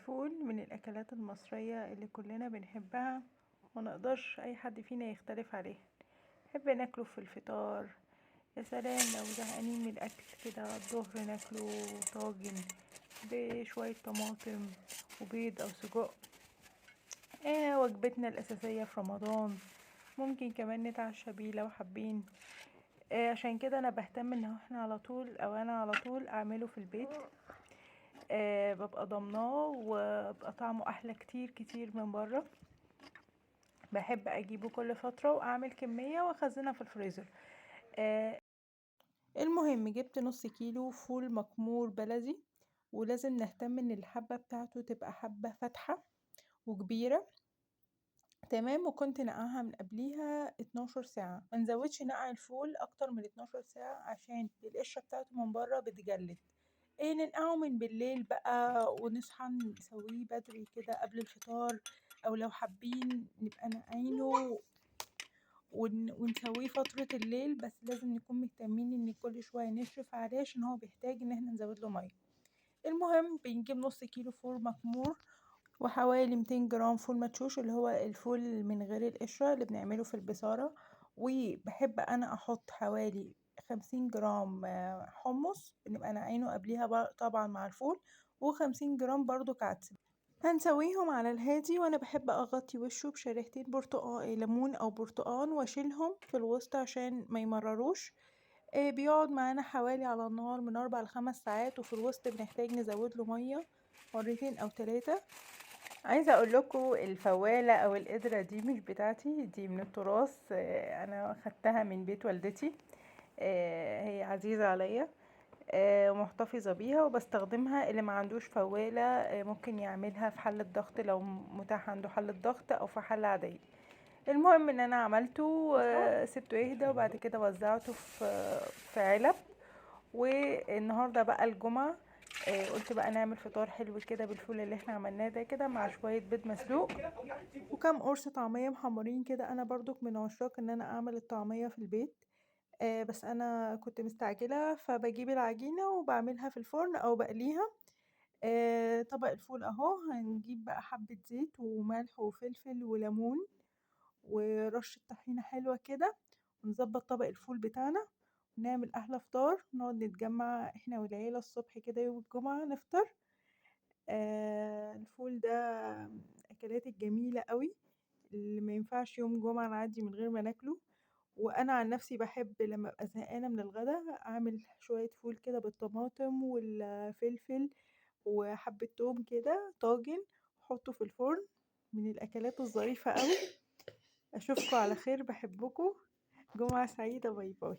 الفول من الأكلات المصرية اللي كلنا بنحبها، ومنقدرش أي حد فينا يختلف عليها. نحب ناكله في الفطار. يا سلام لو زهقانين من الأكل كده الظهر ناكله طاجن بشوية طماطم وبيض أو سجق. وجبتنا الأساسية في رمضان. ممكن كمان نتعشى بيه لو حابين. عشان كده أنا بهتم إن احنا على طول أو أنا على طول أعمله في البيت. ببقى ضمناه وبقى طعمه احلى كتير كتير من بره. بحب اجيبه كل فتره واعمل كميه واخزنها في الفريزر. آه المهم جبت نص كيلو فول مكمور بلدي، ولازم نهتم ان الحبه بتاعته تبقى حبه فاتحه وكبيره. تمام. وكنت نقعها من قبليها 12 ساعه. ما نزودش نقع الفول اكتر من 12 ساعه عشان القشره بتاعته من بره بتجلد. ننقعه من بالليل بقى ونصحى نسويه بدري كده قبل الفطار، او لو حابين نبقى نقعينه ونسويه فترة الليل. بس لازم نكون مهتمين ان كل شوية نشرف عليه عشان هو بيحتاج ان احنا نزود له مية. المهم بنجيب نص كيلو فول مكمور وحوالي 200 جرام فول مدشوش اللي هو الفول من غير القشرة اللي بنعمله في البصارة. وبحب انا احط حوالي 50 جرام حمص بنبقى نقعينه قبليها طبعا مع الفول، و50 جرام برضو كعدس. هنسويهم على الهادي، وانا بحب اغطي وشه بشريحتين برتقال ليمون او برتقان واشيلهم في الوسط عشان ما يمرروش. بيقعد معانا حوالي على النار من 4 ل5 ساعات، وفي الوسط بنحتاج نزود له ميه مرتين او 3. عايزه اقول لكم الفواله او القدره دي مش بتاعتي، دي من التراث. انا خدتها من بيت والدتي. هي عزيزه عليا. ومحتفظه بيها وبستخدمها. اللي ما عندوش فواله ممكن يعملها في حله ضغط لو متاح عنده حله ضغط او في حله عاديه. المهم ان انا عملته سبته يهدى وبعد كده وزعته في علب. والنهارده بقى الجمعه. قلت بقى نعمل فطار حلو كده بالفول اللي احنا عملناه ده كده مع شويه بيض مسلوق وكام قرص طعميه محمرين كده. انا برضو من عشاق ان انا اعمل الطعميه في البيت. بس انا كنت مستعجله فبجيب العجينه وبعملها في الفرن او بقليها. طبق الفول اهو. هنجيب بقى حبه زيت وملح وفلفل وليمون ورشه طحينه حلوه كده، ونظبط طبق الفول بتاعنا ونعمل احلى فطار. نقعد نتجمع احنا والعيله الصبح كده يوم الجمعه نفطر. الفول ده اكلات الجميله قوي اللي ما ينفعش يوم جمعه نعدي من غير ما ناكله. وانا عن نفسي بحب لما ابقى زهقانه من الغدا اعمل شويه فول كده بالطماطم والفلفل وحبه توم كده طاجن، احطه في الفرن. من الاكلات الظريفه قوي. اشوفكم على خير. بحبكم. جمعه سعيده. باي باي.